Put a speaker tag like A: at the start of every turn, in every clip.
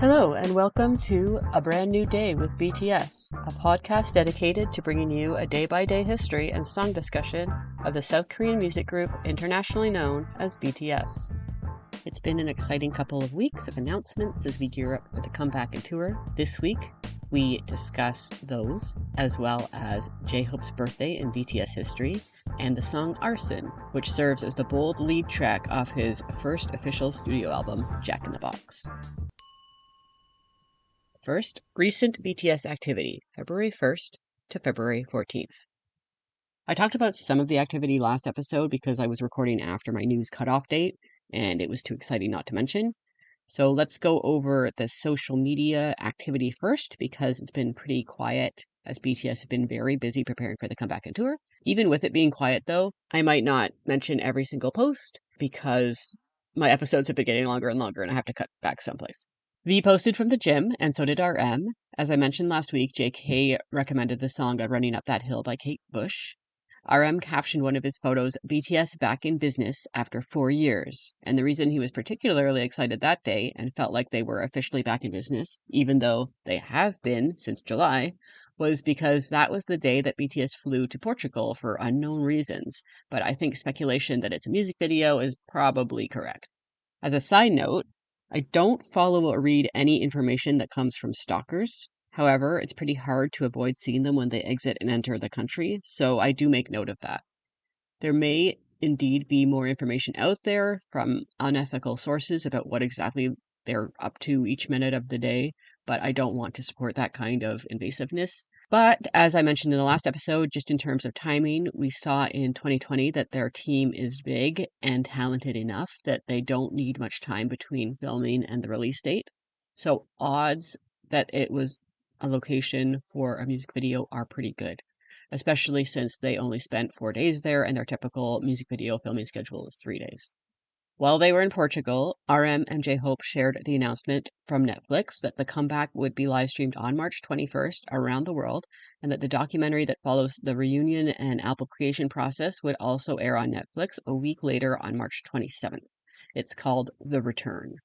A: Hello, and welcome to A Brand New Day with BTS, a podcast dedicated to bringing you a day-by-day history and song discussion of the South Korean music group internationally known as BTS. It's been an exciting couple of weeks of announcements as we gear up for the comeback and tour. This week, we discuss those, as well as J-Hope's birthday in BTS history, and the song Arson, which serves as the bold lead track off his first official studio album, Jack in the Box. First, recent BTS activity, February 1st to February 14th. I talked about some of the activity last episode because I was recording after my news cutoff date, and it was too exciting not to mention. So let's go over the social media activity first because it's been pretty quiet as BTS have been very busy preparing for the comeback and tour. Even with it being quiet though, I might not mention every single post because my episodes have been getting longer and longer and I have to cut back someplace. V posted from the gym, and so did RM. As I mentioned last week, JK recommended the song Running Up That Hill by Kate Bush. RM captioned one of his photos, BTS back in business after 4 years. And the reason he was particularly excited that day and felt like they were officially back in business, even though they have been since July, was because that was the day that BTS flew to Portugal for unknown reasons. But I think speculation that it's a music video is probably correct. As a side note, I don't follow or read any information that comes from stalkers. However, it's pretty hard to avoid seeing them when they exit and enter the country, so I do make note of that. There may indeed be more information out there from unethical sources about what exactly they're up to each minute of the day, but I don't want to support that kind of invasiveness. But as I mentioned in the last episode, just in terms of timing, we saw in 2020 that their team is big and talented enough that they don't need much time between filming and the release date. So odds that it was a location for a music video are pretty good, especially since they only spent 4 days there and their typical music video filming schedule is 3 days. While they were in Portugal, RM and J-Hope shared the announcement from Netflix that the comeback would be live streamed on March 21st around the world, and that the documentary that follows the reunion and album creation process would also air on Netflix a week later on March 27th. It's called The Return.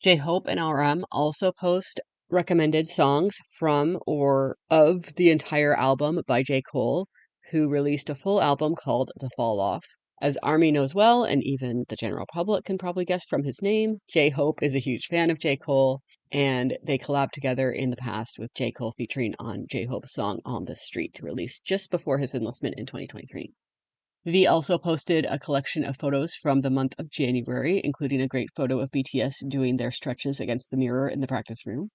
A: J-Hope and RM also post recommended songs from or of the entire album by J. Cole, who released a full album called The Fall Off. As ARMY knows well, and even the general public can probably guess from his name, J-Hope is a huge fan of J. Cole, and they collabed together in the past with J. Cole featuring on J-Hope's song On the Street, released just before his enlistment in 2023. V also posted a collection of photos from the month of January, including a great photo of BTS doing their stretches against the mirror in the practice room.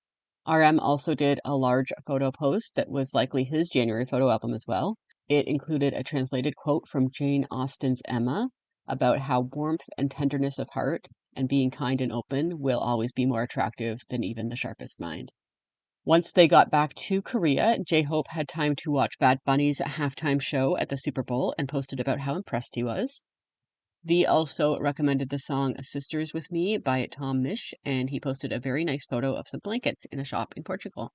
A: RM also did a large photo post that was likely his January photo album as well. It included a translated quote from Jane Austen's Emma about how warmth and tenderness of heart and being kind and open will always be more attractive than even the sharpest mind. Once they got back to Korea, J-Hope had time to watch Bad Bunny's halftime show at the Super Bowl and posted about how impressed he was. V also recommended the song Sisters with Me by Tom Misch, and he posted a very nice photo of some blankets in a shop in Portugal.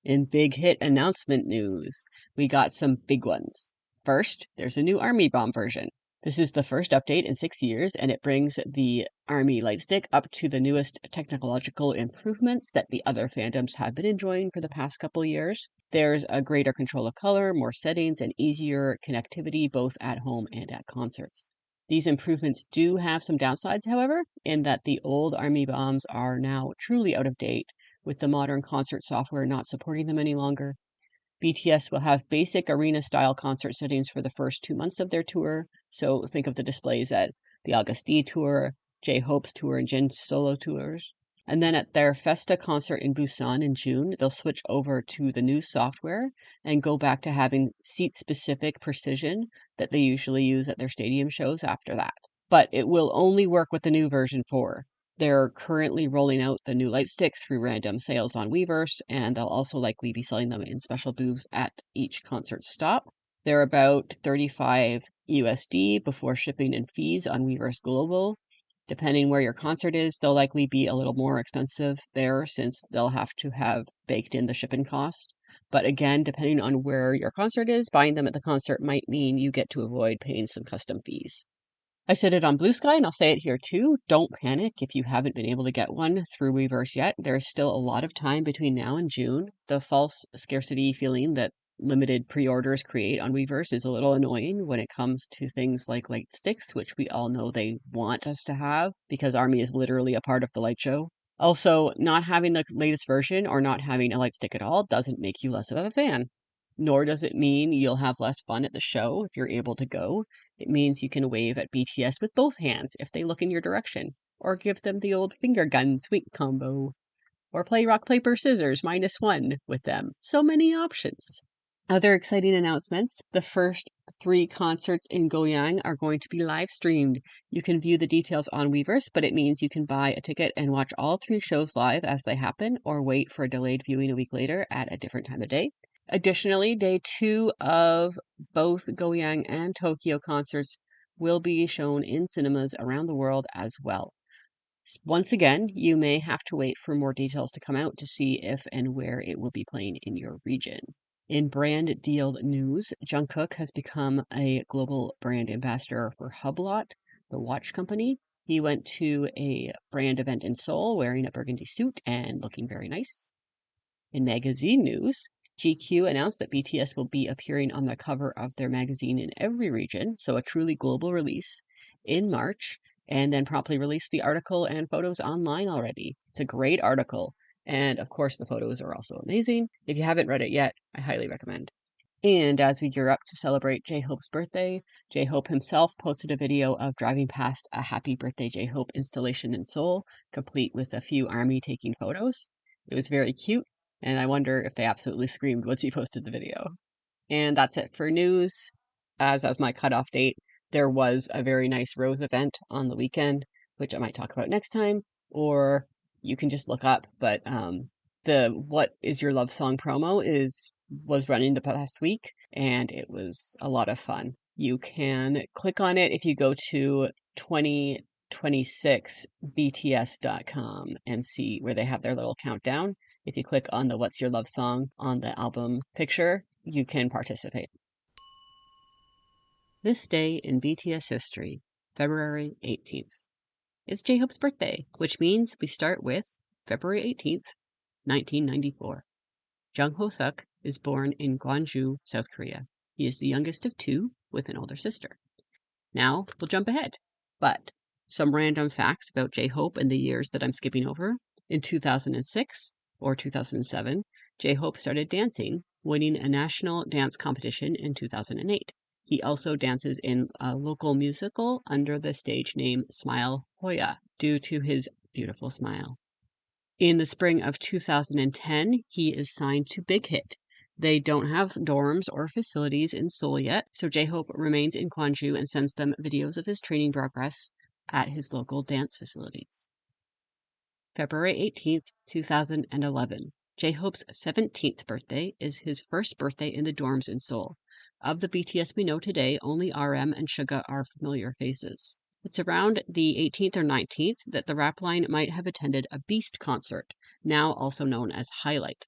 A: In big hit announcement news, we got some big ones. First, there's a new Army Bomb version. This is the first update in 6 years, and it brings the Army Lightstick up to the newest technological improvements that the other fandoms have been enjoying for the past couple years. There's a greater control of color, more settings, and easier connectivity both at home and at concerts. These improvements do have some downsides, however, in that the old Army Bombs are now truly out of date, with the modern concert software not supporting them any longer. BTS will have basic arena-style concert settings for the first 2 months of their tour, so think of the displays at the August D tour, J-Hope's tour, and Jin's solo tours. And then at their Festa concert in Busan in June, they'll switch over to the new software and go back to having seat-specific precision that they usually use at their stadium shows after that. But it will only work with the new version 4. They're currently rolling out the new Lightstick through random sales on Weverse, and they'll also likely be selling them in special booths at each concert stop. They're about $35 USD before shipping and fees on Weverse Global. Depending where your concert is, they'll likely be a little more expensive there since they'll have to have baked in the shipping cost. But again, depending on where your concert is, buying them at the concert might mean you get to avoid paying some custom fees. I said it on Blue Sky and I'll say it here too. Don't panic if you haven't been able to get one through Weverse yet. There's still a lot of time between now and June. The false scarcity feeling that limited pre-orders create on Weverse is a little annoying when it comes to things like light sticks, which we all know they want us to have because Army is literally a part of the light show. Also, not having the latest version or not having a light stick at all doesn't make you less of a fan. Nor does it mean you'll have less fun at the show if you're able to go. It means you can wave at BTS with both hands if they look in your direction, or give them the old finger gun swing combo, or play rock, paper, scissors -1 with them. So many options. Other exciting announcements. The first 3 concerts in Goyang are going to be live streamed. You can view the details on Weverse, but it means you can buy a ticket and watch all 3 shows live as they happen, or wait for a delayed viewing a week later at a different time of day. Additionally, day 2 of both Goyang and Tokyo concerts will be shown in cinemas around the world as well. Once again, you may have to wait for more details to come out to see if and where it will be playing in your region. In brand deal news, Jungkook has become a global brand ambassador for Hublot, the watch company. He went to a brand event in Seoul wearing a burgundy suit and looking very nice. In magazine news, GQ announced that BTS will be appearing on the cover of their magazine in every region, so a truly global release, in March, and then promptly released the article and photos online already. It's a great article, and of course, the photos are also amazing. If you haven't read it yet, I highly recommend. And as we gear up to celebrate J-Hope's birthday, J-Hope himself posted a video of driving past a Happy Birthday J-Hope installation in Seoul, complete with a few ARMY taking photos. It was very cute, and I wonder if they absolutely screamed once he posted the video. And that's it for news. As of my cutoff date, there was a very nice Rose event on the weekend, which I might talk about next time, or you can just look up. But the What Is Your Love Song promo was running the past week, and it was a lot of fun. You can click on it if you go to 2026bts.com and see where they have their little countdown. If you click on the What's Your Love Song on the album picture, you can participate. This day in BTS history, February 18th. It's J-Hope's birthday, which means we start with February 18th, 1994. Jung Ho-suk is born in Gwangju, South Korea. He is the youngest of 2 with an older sister. Now we'll jump ahead. But some random facts about J-Hope and the years that I'm skipping over. In 2006 or 2007, J-Hope started dancing, winning a national dance competition in 2008. He also dances in a local musical under the stage name Smile Hoya due to his beautiful smile. In the spring of 2010, he is signed to Big Hit. They don't have dorms or facilities in Seoul yet, so J-Hope remains in Gwangju and sends them videos of his training progress at his local dance facilities. February 18th, 2011. J-Hope's 17th birthday is his first birthday in the dorms in Seoul. Of the BTS we know today, only RM and Suga are familiar faces. It's around the 18th or 19th that the rap line might have attended a Beast concert, now also known as Highlight.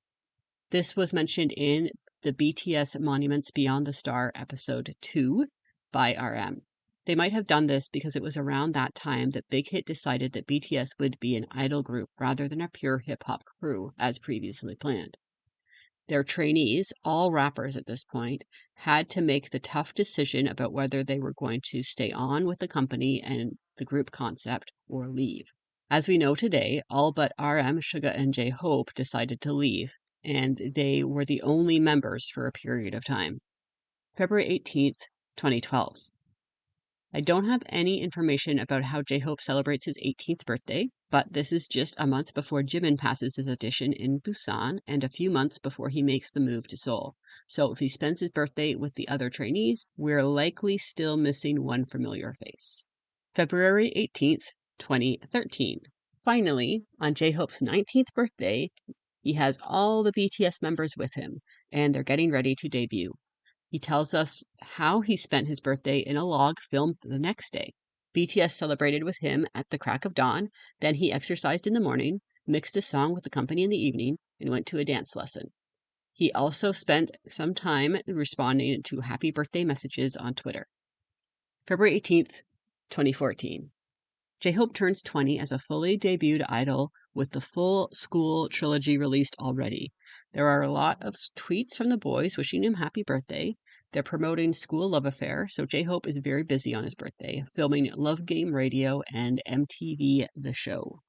A: This was mentioned in the BTS Monuments Beyond the Star episode 2 by RM. They might have done this because it was around that time that Big Hit decided that BTS would be an idol group rather than a pure hip-hop crew, as previously planned. Their trainees, all rappers at this point, had to make the tough decision about whether they were going to stay on with the company and the group concept or leave. As we know today, all but RM, Suga, and J-Hope decided to leave, and they were the only members for a period of time. February 18th, 2012. I don't have any information about how J-Hope celebrates his 18th birthday, but this is just a month before Jimin passes his audition in Busan and a few months before he makes the move to Seoul. So if he spends his birthday with the other trainees, we're likely still missing one familiar face. February 18th, 2013. Finally, on J-Hope's 19th birthday, he has all the BTS members with him, and they're getting ready to debut. He tells us how he spent his birthday in a log filmed the next day. BTS celebrated with him at the crack of dawn, then he exercised in the morning, mixed a song with the company in the evening, and went to a dance lesson. He also spent some time responding to happy birthday messages on Twitter. February 18th, 2014. J-Hope turns 20 as a fully debuted idol with the full school trilogy released already. There are a lot of tweets from the boys wishing him happy birthday. They're promoting School Love Affair, so J-Hope is very busy on his birthday, filming Love Game Radio and MTV The Show.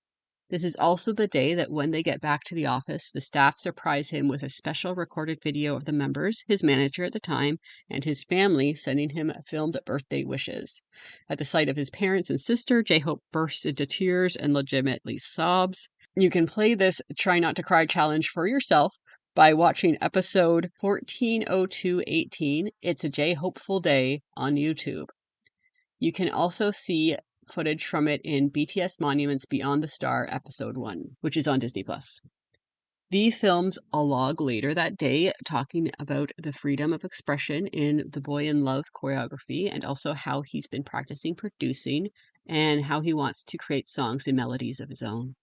A: This is also the day that when they get back to the office, the staff surprise him with a special recorded video of the members, his manager at the time, and his family sending him filmed birthday wishes. At the sight of his parents and sister, J-Hope bursts into tears and legitimately sobs. You can play this Try Not to Cry challenge for yourself by watching episode 140218, It's a J-Hopeful Day, on YouTube. You can also see footage from it in BTS Monuments Beyond the Star Episode 1, which is on Disney+. V films a log later that day talking about the freedom of expression in the Boy in Love choreography and also how he's been practicing producing and how he wants to create songs and melodies of his own.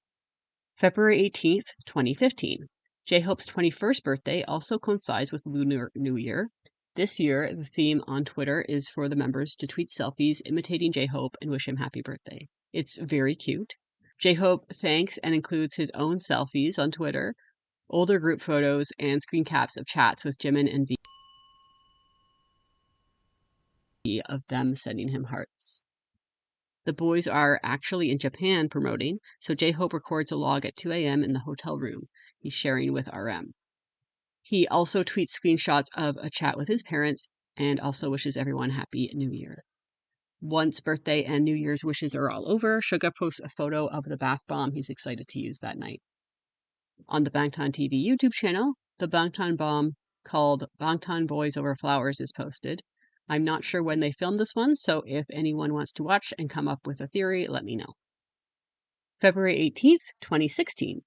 A: February 18th, 2015. J-Hope's 21st birthday also coincides with Lunar New Year. This year, the theme on Twitter is for the members to tweet selfies imitating J-Hope and wish him happy birthday. It's very cute. J-Hope thanks and includes his own selfies on Twitter, older group photos, and screen caps of chats with Jimin and V of them sending him hearts. The boys are actually in Japan promoting, so J-Hope records a log at 2 a.m. in the hotel room he's sharing with RM. He also tweets screenshots of a chat with his parents and also wishes everyone Happy New Year. Once birthday and New Year's wishes are all over, Suga posts a photo of the bath bomb he's excited to use that night. On the Bangtan TV YouTube channel, the Bangtan bomb called Bangtan Boys Over Flowers is posted. I'm not sure when they filmed this one, so if anyone wants to watch and come up with a theory, let me know. February 18th, 2016.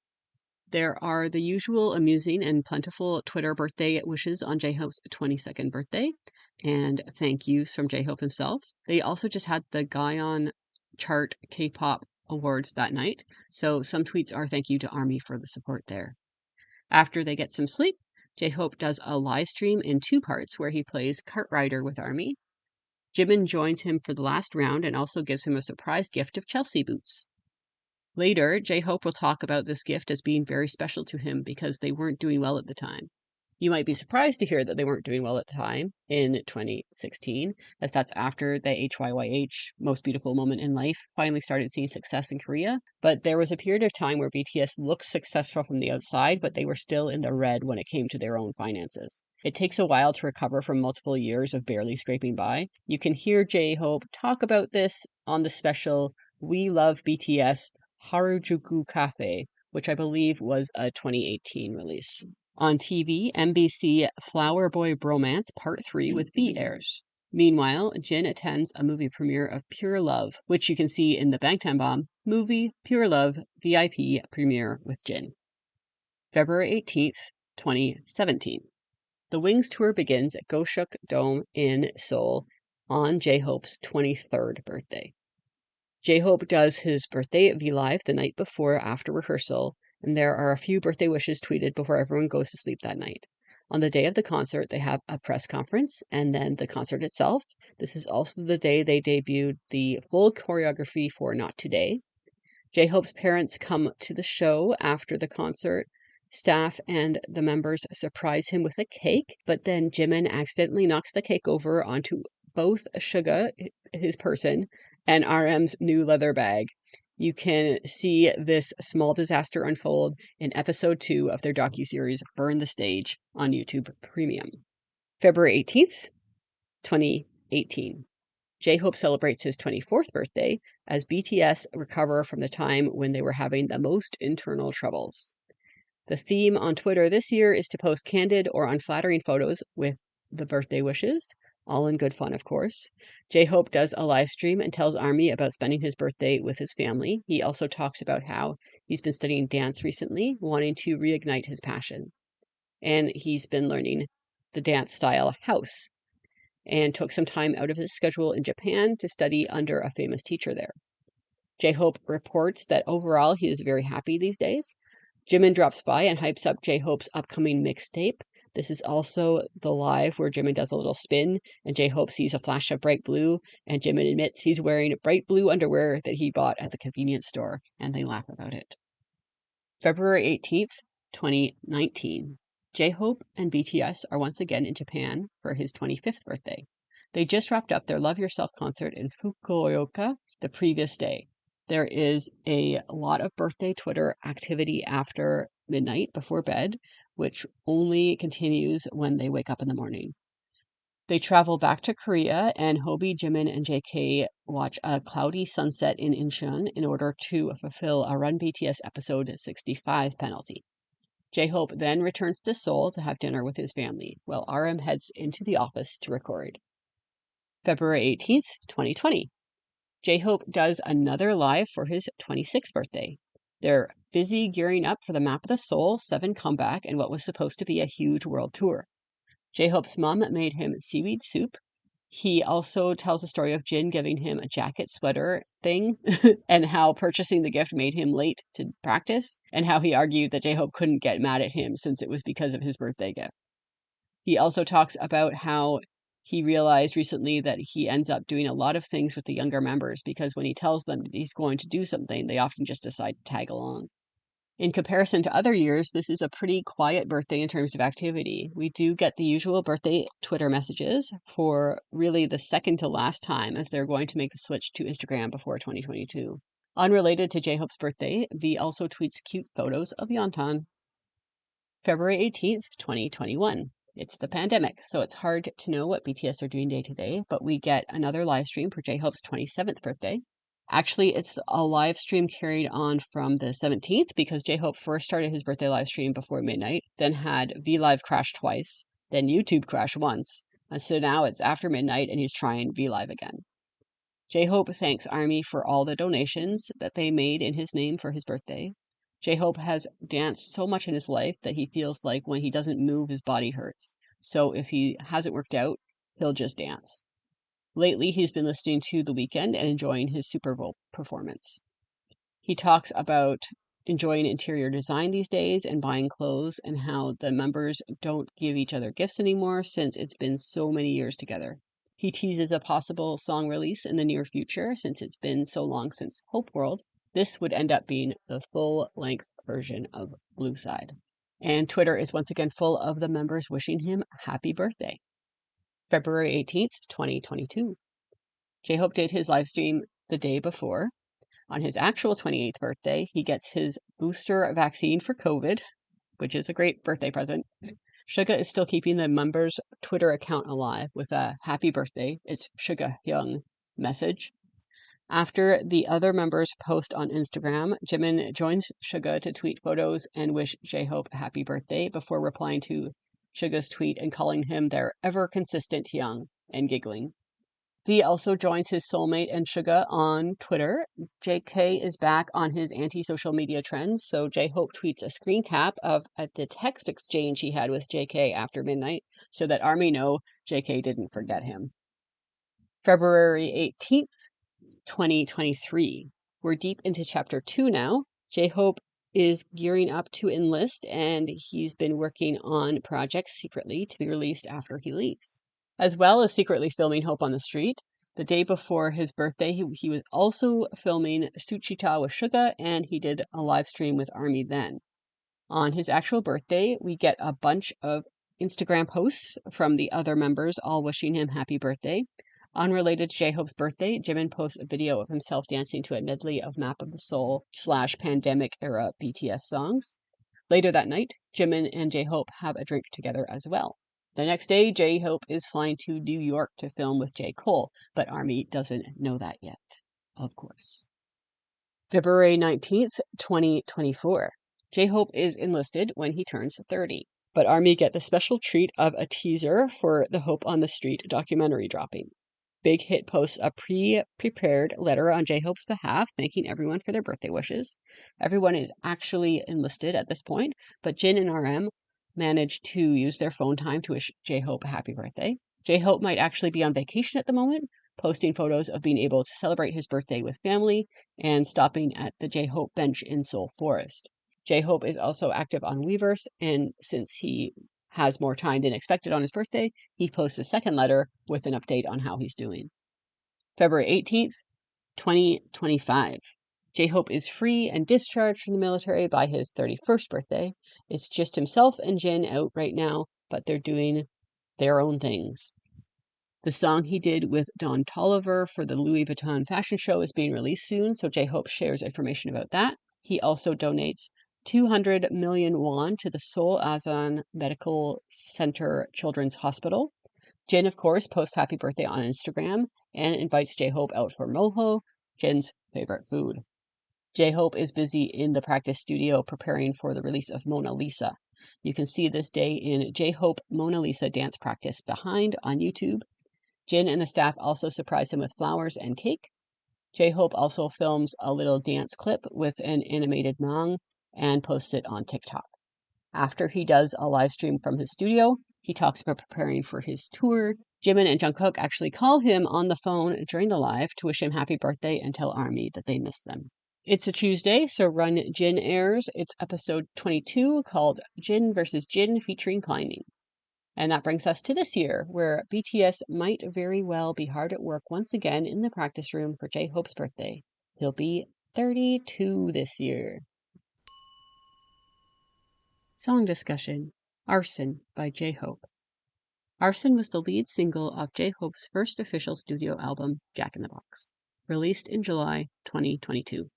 A: There are the usual amusing and plentiful Twitter birthday wishes on J-Hope's 22nd birthday, and thank yous from J-Hope himself. They also just had the Gaon Chart K-pop awards that night, so some tweets are thank you to ARMY for the support there. After they get some sleep, J-Hope does a live stream in 2 parts where he plays Kart Rider with ARMY. Jimin joins him for the last round and also gives him a surprise gift of Chelsea boots. Later, J-Hope will talk about this gift as being very special to him because they weren't doing well at the time. You might be surprised to hear that they weren't doing well at the time in 2016, as that's after the HYYH, Most Beautiful Moment in Life, finally started seeing success in Korea. But there was a period of time where BTS looked successful from the outside, but they were still in the red when it came to their own finances. It takes a while to recover from multiple years of barely scraping by. You can hear J-Hope talk about this on the special We Love BTS Harajuku Cafe, which I believe was a 2018 release. On TV, MBC Flower Boy Bromance Part 3 with V airs. Meanwhile, Jin attends a movie premiere of Pure Love, which you can see in the Bangtan Bomb movie Pure Love VIP premiere with Jin. February 18th, 2017. The Wings tour begins at Goshuk Dome in Seoul on J-Hope's 23rd birthday. J-Hope does his birthday V Live the night before after rehearsal, and there are a few birthday wishes tweeted before everyone goes to sleep that night. On the day of the concert, they have a press conference and then the concert itself. This is also the day they debuted the full choreography for Not Today. J-Hope's parents come to the show after the concert. Staff and the members surprise him with a cake, but then Jimin accidentally knocks the cake over onto both Suga, his person, and RM's new leather bag. You can see this small disaster unfold in episode 2 of their docuseries Burn the Stage on YouTube Premium. February 18th, 2018. J-Hope celebrates his 24th birthday as BTS recover from the time when they were having the most internal troubles. The theme on Twitter this year is to post candid or unflattering photos with the birthday wishes, all in good fun, of course. J-Hope does a live stream and tells ARMY about spending his birthday with his family. He also talks about how he's been studying dance recently, wanting to reignite his passion. And he's been learning the dance style house and took some time out of his schedule in Japan to study under a famous teacher there. J-Hope reports that overall he is very happy these days. Jimin drops by and hypes up J-Hope's upcoming mixtape. This is also the live where Jimin does a little spin and J-Hope sees a flash of bright blue and Jimin admits he's wearing bright blue underwear that he bought at the convenience store and they laugh about it. February 18th, 2019. J-Hope and BTS are once again in Japan for his 25th birthday. They just wrapped up their Love Yourself concert in Fukuoka the previous day. There is a lot of birthday Twitter activity after midnight before bed, which only continues when they wake up in the morning. They travel back to Korea, and Hobi, Jimin, and JK watch a cloudy sunset in Incheon in order to fulfill a Run BTS episode 65 penalty. J-Hope then returns to Seoul to have dinner with his family, while RM heads into the office to record. February 18th, 2020. J-Hope does another live for his 26th birthday. They're busy gearing up for the Map of the Soul 7 comeback and what was supposed to be a huge world tour. J-Hope's mom made him seaweed soup. He also tells the story of Jin giving him a jacket sweater thing and how purchasing the gift made him late to practice and how he argued that J-Hope couldn't get mad at him since it was because of his birthday gift. He also talks about how he realized recently that he ends up doing a lot of things with the younger members because when he tells them that he's going to do something, they often just decide to tag along. In comparison to other years, this is a pretty quiet birthday in terms of activity. We do get the usual birthday Twitter messages for really the second to last time as they're going to make the switch to Instagram before 2022. Unrelated to J-Hope's birthday, V also tweets cute photos of Yeontan. February 18th, 2021. It's the pandemic, so it's hard to know what BTS are doing day to day, but we get another live stream for J-Hope's 27th birthday. Actually, it's a live stream carried on from the 17th because J-Hope first started his birthday live stream before midnight, then had V-Live crash twice, then YouTube crash once, and so now it's after midnight and he's trying V-Live again. J-Hope thanks ARMY for all the donations that they made in his name for his birthday. J-Hope has danced so much in his life that he feels like when he doesn't move, his body hurts. So if he hasn't worked out, he'll just dance. Lately, he's been listening to The Weeknd and enjoying his Super Bowl performance. He talks about enjoying interior design these days and buying clothes and how the members don't give each other gifts anymore since it's been so many years together. He teases a possible song release in the near future since it's been so long since Hope World. This would end up being the full-length version of Blue Side. And Twitter is once again full of the members wishing him happy birthday. February 18th, 2022. J-Hope did his live stream the day before. On his actual 28th birthday, he gets his booster vaccine for COVID, which is a great birthday present. Suga is still keeping the members' Twitter account alive with a happy birthday, it's Suga Hyung message. After the other members post on Instagram, Jimin joins Suga to tweet photos and wish J-Hope a happy birthday before replying to Suga's tweet and calling him their ever-consistent Hyung and giggling. V also joins his soulmate and Suga on Twitter. JK is back on his anti-social media trends, so J-Hope tweets a screen cap of the text exchange he had with JK after midnight so that ARMY know JK didn't forget him. February 18th, 2023. We're deep into chapter 2 now. J-Hope is gearing up to enlist and he's been working on projects secretly to be released after he leaves. As well as secretly filming Hope on the Street. The day before his birthday, he was also filming Suchita with Suga, and he did a live stream with ARMY then. On his actual birthday, we get a bunch of Instagram posts from the other members all wishing him happy birthday. Unrelated to J-Hope's birthday, Jimin posts a video of himself dancing to a medley of Map of the Soul / pandemic era BTS songs. Later that night, Jimin and J-Hope have a drink together as well. The next day, J-Hope is flying to New York to film with J. Cole, but ARMY doesn't know that yet, of course. February 19th, 2024. J-Hope is enlisted when he turns 30, but ARMY get the special treat of a teaser for the Hope on the Street documentary dropping. Big Hit posts a pre-prepared letter on J-Hope's behalf, thanking everyone for their birthday wishes. Everyone is actually enlisted at this point, but Jin and RM managed to use their phone time to wish J-Hope a happy birthday. J-Hope might actually be on vacation at the moment, posting photos of being able to celebrate his birthday with family and stopping at the J-Hope bench in Seoul Forest. J-Hope is also active on Weverse, and since he has more time than expected on his birthday, he posts a second letter with an update on how he's doing. February 18th, 2025. J-Hope is free and discharged from the military by his 31st birthday. It's just himself and Jin out right now, but they're doing their own things. The song he did with Don Toliver for the Louis Vuitton fashion show is being released soon, so J-Hope shares information about that. He also donates 200 million won to the Seoul Asan Medical Center Children's Hospital. Jin, of course, posts happy birthday on Instagram and invites J-Hope out for moho, Jin's favorite food. J-Hope is busy in the practice studio preparing for the release of Mona Lisa. You can see this day in J-Hope Mona Lisa dance practice behind on YouTube. Jin and the staff also surprise him with flowers and cake. J-Hope also films a little dance clip with an animated Mang and posts it on TikTok. After he does a live stream from his studio, he talks about preparing for his tour. Jimin and Jungkook actually call him on the phone during the live to wish him happy birthday and tell ARMY that they miss them. It's a Tuesday, so Run Jin airs. It's episode 22 called Jin vs. Jin featuring climbing. And that brings us to this year, where BTS might very well be hard at work once again in the practice room for J-Hope's birthday. He'll be 32 this year. Song discussion. Arson by J-Hope. Arson was the lead single of J-Hope's first official studio album, Jack in the Box, released in July 2022.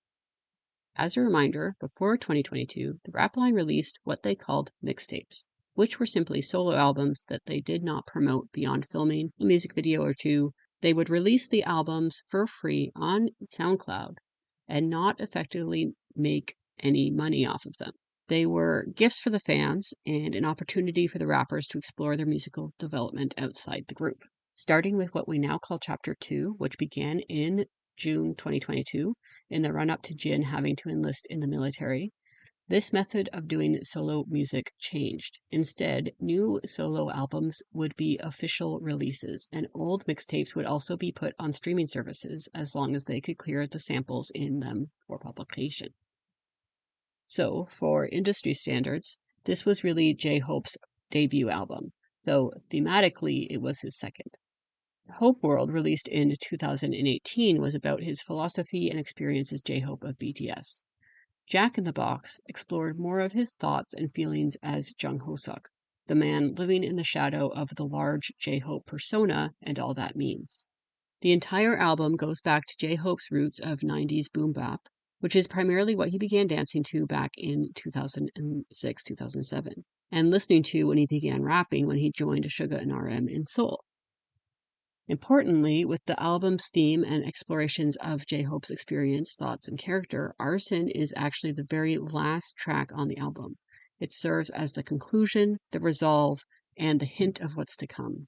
A: As a reminder, before 2022, the rap line released what they called mixtapes, which were simply solo albums that they did not promote beyond filming a music video or two. They would release the albums for free on SoundCloud and not effectively make any money off of them. They were gifts for the fans and an opportunity for the rappers to explore their musical development outside the group. Starting with what we now call Chapter 2, which began in June 2022, in the run-up to Jin having to enlist in the military, this method of doing solo music changed. Instead, new solo albums would be official releases, and old mixtapes would also be put on streaming services as long as they could clear the samples in them for publication. So, for industry standards, this was really J-Hope's debut album, though thematically it was his second. Hope World, released in 2018, was about his philosophy and experience as J-Hope of BTS. Jack in the Box explored more of his thoughts and feelings as Jung Ho-suk, the man living in the shadow of the large J-Hope persona and all that means. The entire album goes back to J-Hope's roots of 90s boom bap, which is primarily what he began dancing to back in 2006-2007, and listening to when he began rapping when he joined Suga and RM in Seoul. Importantly, with the album's theme and explorations of J-Hope's experience, thoughts, and character, Arson is actually the very last track on the album. It serves as the conclusion, the resolve, and the hint of what's to come.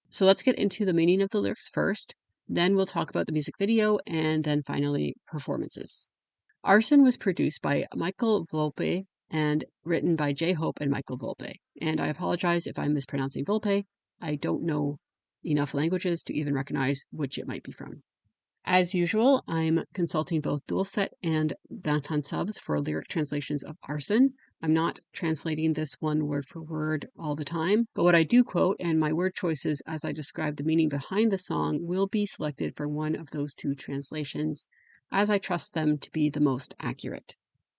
A: So let's get into the meaning of the lyrics first, then we'll talk about the music video, and then finally performances. Arson was produced by Michael Volpe and written by J-Hope and Michael Volpe. And I apologize if I'm mispronouncing Volpe. I don't know enough languages to even recognize which it might be from. As usual, I'm consulting both Dulcet and Bantan subs for lyric translations of Arson. I'm not translating this one word for word all the time, but what I do quote and my word choices as I describe the meaning behind the song will be selected for one of those two translations, as I trust them to be the most accurate.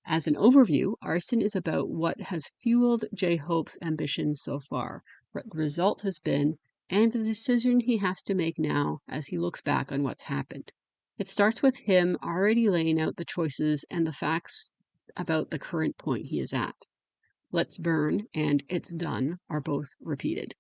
A: As an overview, Arson is about what has fueled J-Hope's ambition so far, what the result has been, and the decision he has to make now as he looks back on what's happened. It starts with him already laying out the choices and the facts about the current point he is at. Let's burn and it's done are both repeated.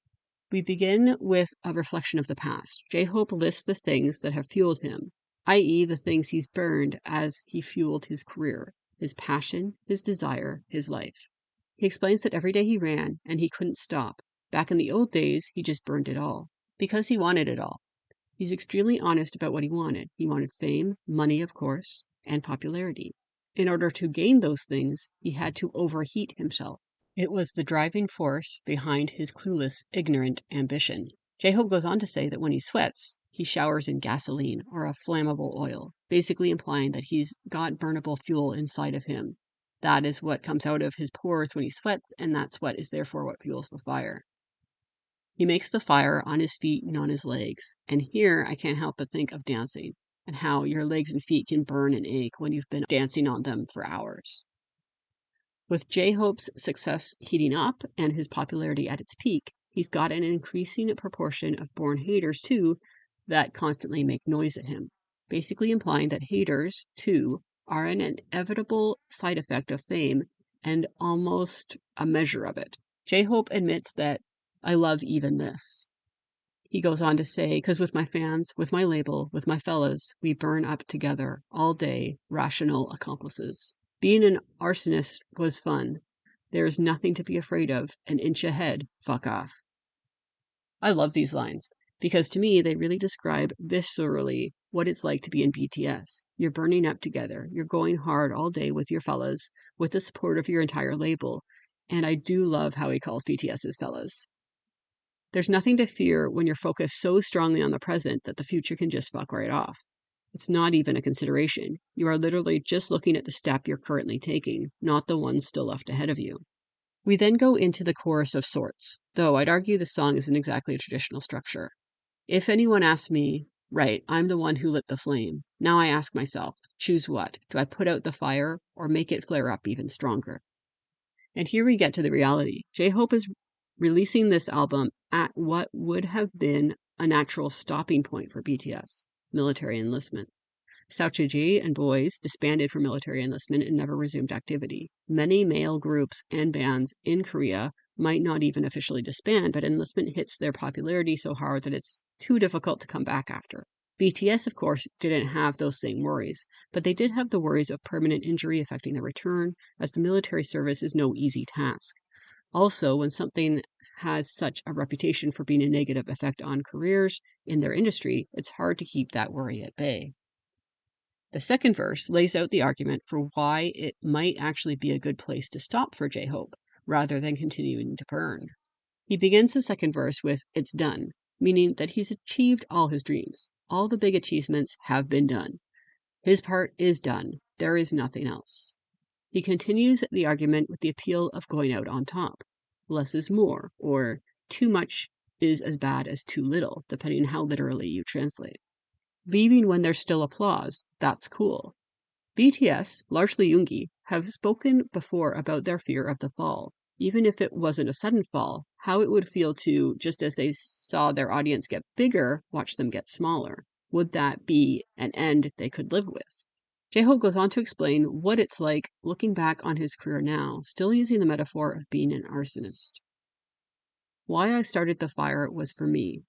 A: We begin with a reflection of the past. J-Hope lists the things that have fueled him, i.e. the things he's burned as he fueled his career, his passion, his desire, his life. He explains that every day he ran and he couldn't stop. Back in the old days, he just burned it all because he wanted it all. He's extremely honest about what he wanted. He wanted fame, money, of course, and popularity. In order to gain those things, he had to overheat himself. It was the driving force behind his clueless, ignorant ambition. J-Hope goes on to say that when he sweats, he showers in gasoline or a flammable oil, basically implying that he's got burnable fuel inside of him. That is what comes out of his pores when he sweats, and that sweat is therefore what fuels the fire. He makes the fire on his feet and on his legs, and here I can't help but think of dancing, and how your legs and feet can burn and ache when you've been dancing on them for hours. With J-Hope's success heating up and his popularity at its peak, he's got an increasing proportion of born haters, too, that constantly make noise at him, basically implying that haters, too, are an inevitable side effect of fame and almost a measure of it. J-Hope admits that I love even this. He goes on to say, "'Cause with my fans, with my label, with my fellas, we burn up together, all day, rational accomplices. Being an arsonist was fun. There is nothing to be afraid of. An inch ahead, fuck off." I love these lines, because to me they really describe viscerally what it's like to be in BTS. You're burning up together, you're going hard all day with your fellas, with the support of your entire label, and I do love how he calls BTS his fellas. There's nothing to fear when you're focused so strongly on the present that the future can just fuck right off. It's not even a consideration. You are literally just looking at the step you're currently taking, not the one still left ahead of you. We then go into the chorus of sorts, though I'd argue the song isn't exactly a traditional structure. If anyone asks me, right, I'm the one who lit the flame. Now I ask myself, choose what? Do I put out the fire or make it flare up even stronger? And here we get to the reality. J-Hope is releasing this album at what would have been a natural stopping point for BTS, military enlistment. Souchiji and boys disbanded for military enlistment and never resumed activity. Many male groups and bands in Korea might not even officially disband, but enlistment hits their popularity so hard that it's too difficult to come back after. BTS, of course, didn't have those same worries, but they did have the worries of permanent injury affecting their return, as the military service is no easy task. Also, when something has such a reputation for being a negative effect on careers in their industry, it's hard to keep that worry at bay. The second verse lays out the argument for why it might actually be a good place to stop for J-Hope, rather than continuing to burn. He begins the second verse with, "It's done," meaning that he's achieved all his dreams. All the big achievements have been done. His part is done. There is nothing else. He continues the argument with the appeal of going out on top. Less is more, or too much is as bad as too little, depending on how literally you translate. Leaving when there's still applause, that's cool. BTS, largely Yoongi, have spoken before about their fear of the fall. Even if it wasn't a sudden fall, how it would feel to, just as they saw their audience get bigger, watch them get smaller. Would that be an end they could live with? J-Hope goes on to explain what it's like looking back on his career now, still using the metaphor of being an arsonist. "Why I started the fire was for me.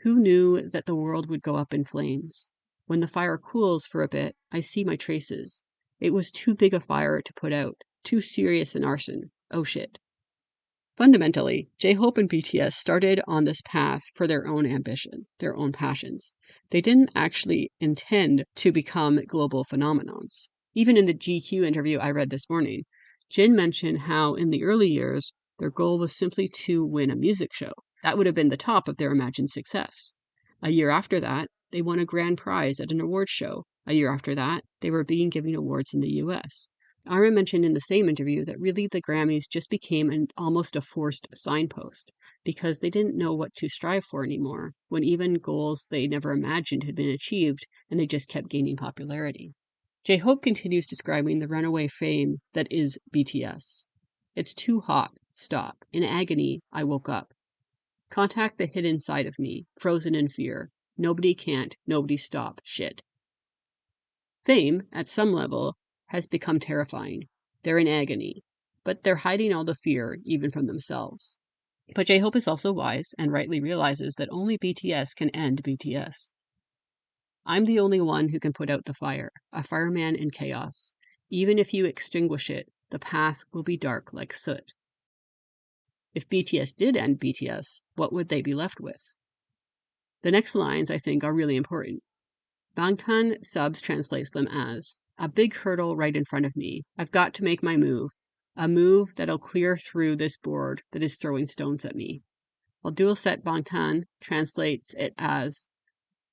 A: Who knew that the world would go up in flames? When the fire cools for a bit, I see my traces. It was too big a fire to put out, too serious an arson. Oh shit." Fundamentally, J-Hope and BTS started on this path for their own ambition, their own passions. They didn't actually intend to become global phenomenons. Even in the GQ interview I read this morning, Jin mentioned how in the early years, their goal was simply to win a music show. That would have been the top of their imagined success. A year after that, they won a grand prize at an awards show. A year after that, they were being given awards in the US. Arson mentioned in the same interview that really the Grammys just became almost a forced signpost because they didn't know what to strive for anymore, when even goals they never imagined had been achieved and they just kept gaining popularity. J-Hope continues describing the runaway fame that is BTS. "It's too hot. Stop. In agony, I woke up. Contact the hidden side of me, frozen in fear. Nobody can't, nobody stop. Shit." Fame, at some level, has become terrifying. They're in agony, but they're hiding all the fear, even from themselves. But J-Hope is also wise and rightly realizes that only BTS can end BTS. "I'm the only one who can put out the fire, a fireman in chaos. Even if you extinguish it, the path will be dark like soot." If BTS did end BTS, what would they be left with? The next lines, I think, are really important. Bangtan Subs translates them as, "A big hurdle right in front of me. I've got to make my move. A move that'll clear through this board that is throwing stones at me." While Dual Set Bangtan translates it as,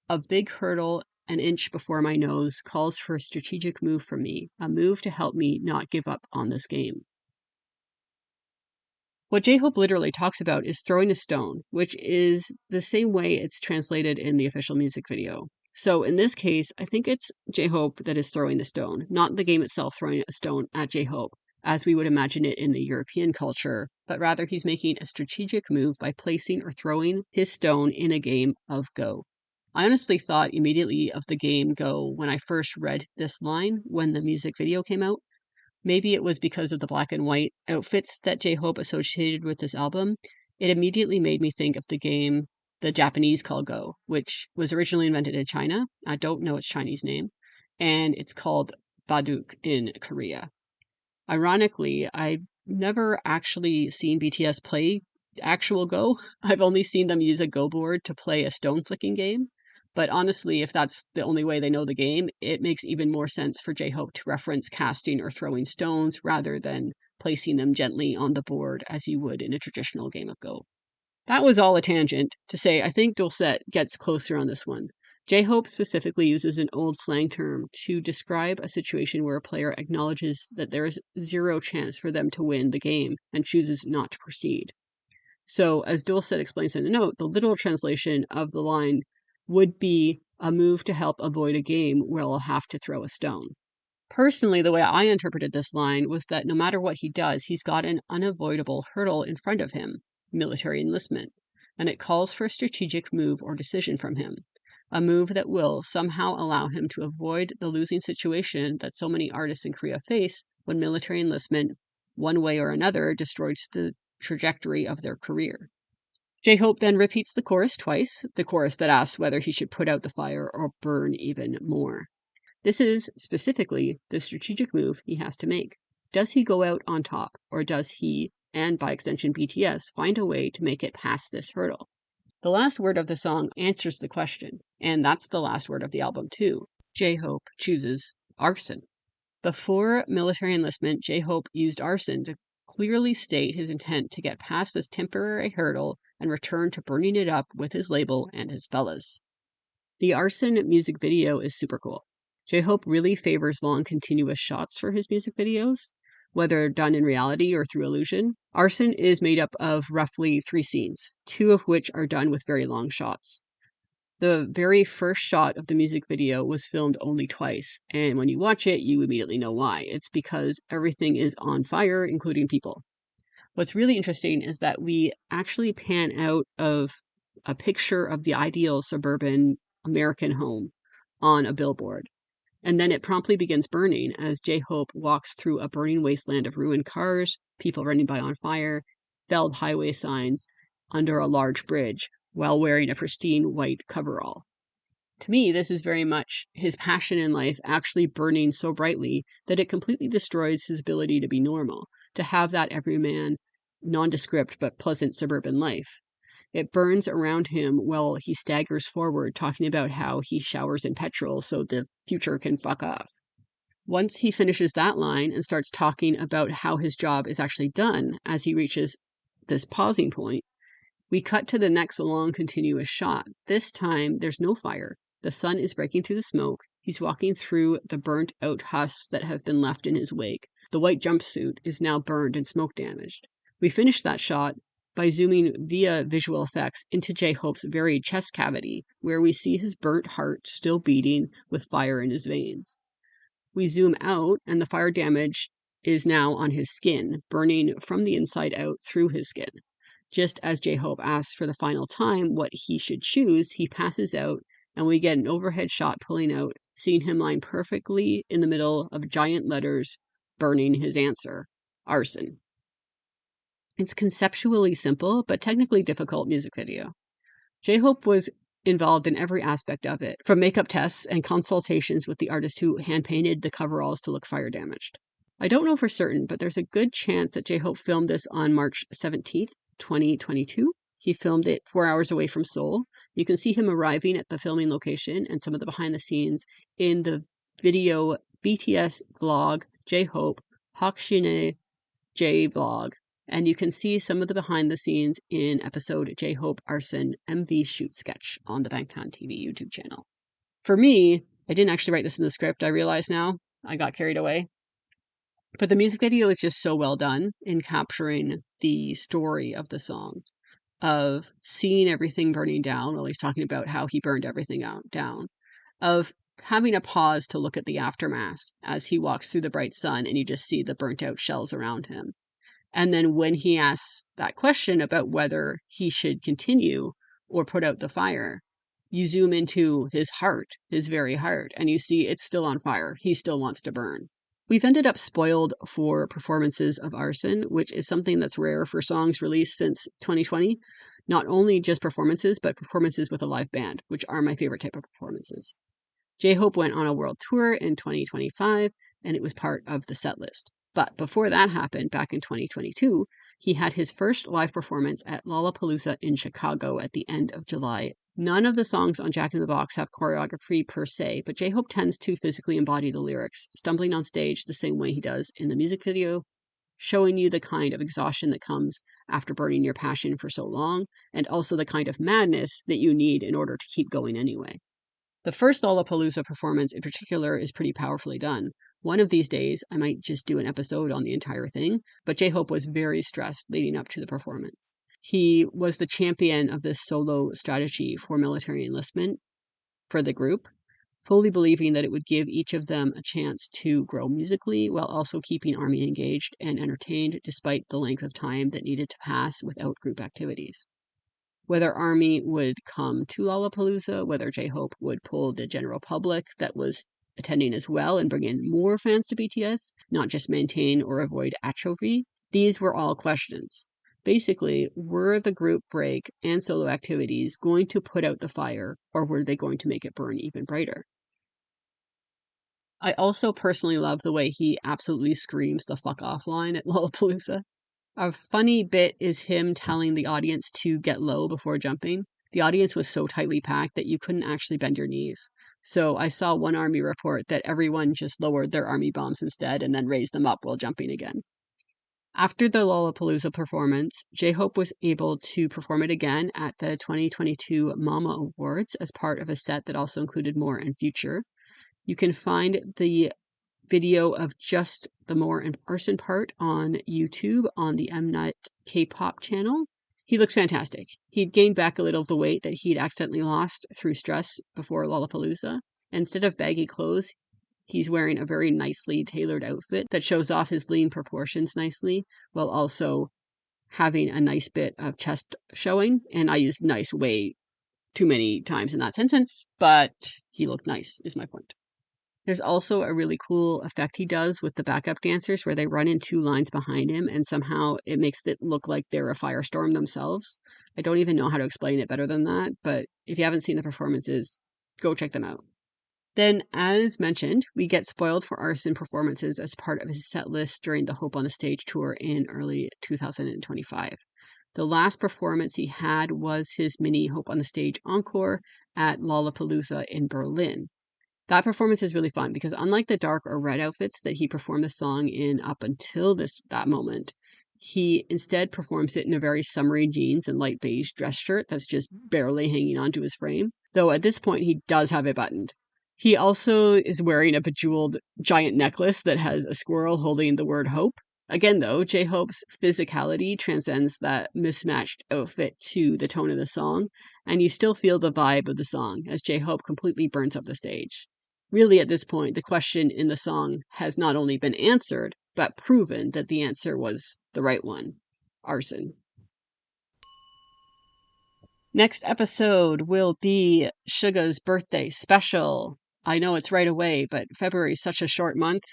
A: "A big hurdle an inch before my nose, calls for a strategic move from me, a move to help me not give up on this game. What J-Hope literally talks about is throwing a stone, which is the same way it's translated in the official music video. So in this case, I think it's J-Hope that is throwing the stone, not the game itself throwing a stone at J-Hope, as we would imagine it in the European culture, but rather he's making a strategic move by placing or throwing his stone in a game of Go. I honestly thought immediately of the game Go when I first read this line when the music video came out. Maybe it was because of the black and white outfits that J-Hope associated with this album. It immediately made me think of the game the Japanese call Go, which was originally invented in China. I don't know its Chinese name. And it's called Baduk in Korea. Ironically, I've never actually seen BTS play actual Go. I've only seen them use a Go board to play a stone flicking game. But honestly, if that's the only way they know the game, it makes even more sense for J-Hope to reference casting or throwing stones rather than placing them gently on the board as you would in a traditional game of Go. That was all a tangent to say I think Dulcet gets closer on this one. J-Hope specifically uses an old slang term to describe a situation where a player acknowledges that there is zero chance for them to win the game and chooses not to proceed. So, as Dulcet explains in the note, the literal translation of the line would be a move to help avoid a game where I'll have to throw a stone. Personally, the way I interpreted this line was that no matter what he does, he's got an unavoidable hurdle in front of him, military enlistment, and it calls for a strategic move or decision from him, a move that will somehow allow him to avoid the losing situation that so many artists in Korea face when military enlistment, one way or another, destroys the trajectory of their career. J-Hope then repeats the chorus twice, the chorus that asks whether he should put out the fire or burn even more. This is specifically the strategic move he has to make. Does he go out on top, or does he, and by extension BTS, find a way to make it past this hurdle? The last word of the song answers the question, and that's the last word of the album too. J-Hope chooses Arson. Before military enlistment, J-Hope used Arson to clearly state his intent to get past this temporary hurdle and return to burning it up with his label and his fellas. The Arson music video is super cool. J-Hope really favors long continuous shots for his music videos, whether done in reality or through illusion. Arson is made up of roughly 3 scenes, 2 of which are done with very long shots. The very first shot of the music video was filmed only twice, and when you watch it, you immediately know why. It's because everything is on fire, including people. What's really interesting is that we actually pan out of a picture of the ideal suburban American home on a billboard. And then it promptly begins burning as J-Hope walks through a burning wasteland of ruined cars, people running by on fire, felled highway signs under a large bridge, while wearing a pristine white coverall. To me, this is very much his passion in life actually burning so brightly that it completely destroys his ability to be normal, to have that everyman, nondescript but pleasant suburban life. It burns around him while he staggers forward, talking about how he showers in petrol so the future can fuck off. Once he finishes that line and starts talking about how his job is actually done as he reaches this pausing point, we cut to the next long continuous shot. This time, there's no fire. The sun is breaking through the smoke. He's walking through the burnt out husks that have been left in his wake. The white jumpsuit is now burned and smoke damaged. We finish that shot by zooming via visual effects into J-Hope's very chest cavity, where we see his burnt heart still beating with fire in his veins. We zoom out, and the fire damage is now on his skin, burning from the inside out through his skin. Just as J-Hope asks for the final time what he should choose, he passes out, and we get an overhead shot pulling out, seeing him lying perfectly in the middle of giant letters, burning his answer, Arson. It's conceptually simple, but technically difficult music video. J-Hope was involved in every aspect of it, from makeup tests and consultations with the artist who hand-painted the coveralls to look fire damaged. I don't know for certain, but there's a good chance that J-Hope filmed this on March 17th, 2022. He filmed it 4 hours away from Seoul. You can see him arriving at the filming location and some of the behind the scenes in the video BTS vlog J-Hope Hakshine J vlog. And you can see some of the behind the scenes in episode J-Hope Arson MV shoot sketch on the Bangtan TV YouTube channel. For me, I didn't actually write this in the script, I realize now. I got carried away. But the music video is just so well done in capturing the story of the song, of seeing everything burning down while he's talking about how he burned everything down, of having a pause to look at the aftermath as he walks through the bright sun and you just see the burnt out shells around him. And then when he asks that question about whether he should continue or put out the fire, you zoom into his heart, his very heart, and you see it's still on fire. He still wants to burn. We've ended up spoiled for performances of Arson, which is something that's rare for songs released since 2020. Not only just performances, but performances with a live band, which are my favorite type of performances. J-Hope went on a world tour in 2025, and it was part of the set list. But before that happened, back in 2022, he had his first live performance at Lollapalooza in Chicago at the end of July. None of the songs on Jack in the Box have choreography per se, but J-Hope tends to physically embody the lyrics, stumbling on stage the same way he does in the music video, showing you the kind of exhaustion that comes after burning your passion for so long, and also the kind of madness that you need in order to keep going anyway. The first Lollapalooza performance in particular is pretty powerfully done. One of these days, I might just do an episode on the entire thing, but J-Hope was very stressed leading up to the performance. He was the champion of this solo strategy for military enlistment for the group, fully believing that it would give each of them a chance to grow musically while also keeping ARMY engaged and entertained despite the length of time that needed to pass without group activities. Whether ARMY would come to Lollapalooza, whether J-Hope would pull the general public that was attending as well and bring in more fans to BTS, not just maintain or avoid atrophy, these were all questions. Basically, were the group break and solo activities going to put out the fire, or were they going to make it burn even brighter? I also personally love the way he absolutely screams the fuck off line at Lollapalooza. A funny bit is him telling the audience to get low before jumping. The audience was so tightly packed that you couldn't actually bend your knees. So I saw one ARMY report that everyone just lowered their ARMY bombs instead and then raised them up while jumping again. After the Lollapalooza performance, J-Hope was able to perform it again at the 2022 Mama Awards as part of a set that also included More and Future. You can find the video of just the More and Arson part on YouTube on the Mnet K-pop channel. He looks fantastic. He'd gained back a little of the weight that he'd accidentally lost through stress before Lollapalooza. Instead of baggy clothes, he's wearing a very nicely tailored outfit that shows off his lean proportions nicely, while also having a nice bit of chest showing. And I used nice way too many times in that sentence, but he looked nice, is my point. There's also a really cool effect he does with the backup dancers where they run in two lines behind him and somehow it makes it look like they're a firestorm themselves. I don't even know how to explain it better than that, but if you haven't seen the performances, go check them out. Then, as mentioned, we get spoiled for Arson performances as part of his set list during the Hope on the Stage tour in early 2025. The last performance he had was his mini Hope on the Stage encore at Lollapalooza in Berlin. That performance is really fun because unlike the dark or red outfits that he performed the song in up until that moment, he instead performs it in a very summery jeans and light beige dress shirt that's just barely hanging onto his frame, though at this point he does have it buttoned. He also is wearing a bejeweled giant necklace that has a squirrel holding the word hope. Again, though, J-Hope's physicality transcends that mismatched outfit to the tone of the song, and you still feel the vibe of the song as J-Hope completely burns up the stage. Really, at this point, the question in the song has not only been answered, but proven that the answer was the right one. Arson. Next episode will be Suga's birthday special. I know it's right away, but February is such a short month.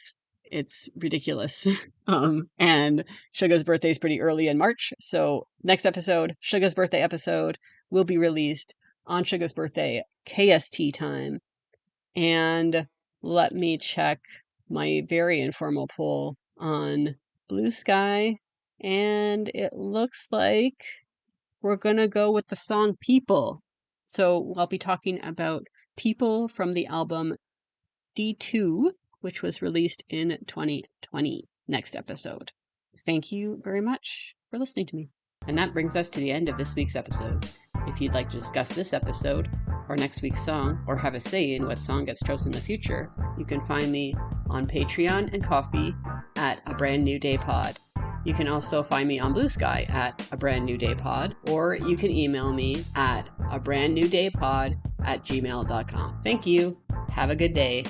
A: It's ridiculous. And Suga's birthday is pretty early in March. So next episode, Suga's birthday episode, will be released on Suga's birthday, KST time. And let me check my very informal poll on Blue Sky. And it looks like we're going to go with the song People. So I'll be talking about People from the album D2, which was released in 2020, next episode. Thank you very much for listening to me. And that brings us to the end of this week's episode. If you'd like to discuss this episode, or next week's song, or have a say in what song gets chosen in the future, you can find me on Patreon and Ko-fi at A Brand New Day Pod. You can also find me on Blue Sky at A Brand New Day Pod, or you can email me at abrandnewdaypod@gmail.com. Thank you. Have a good day.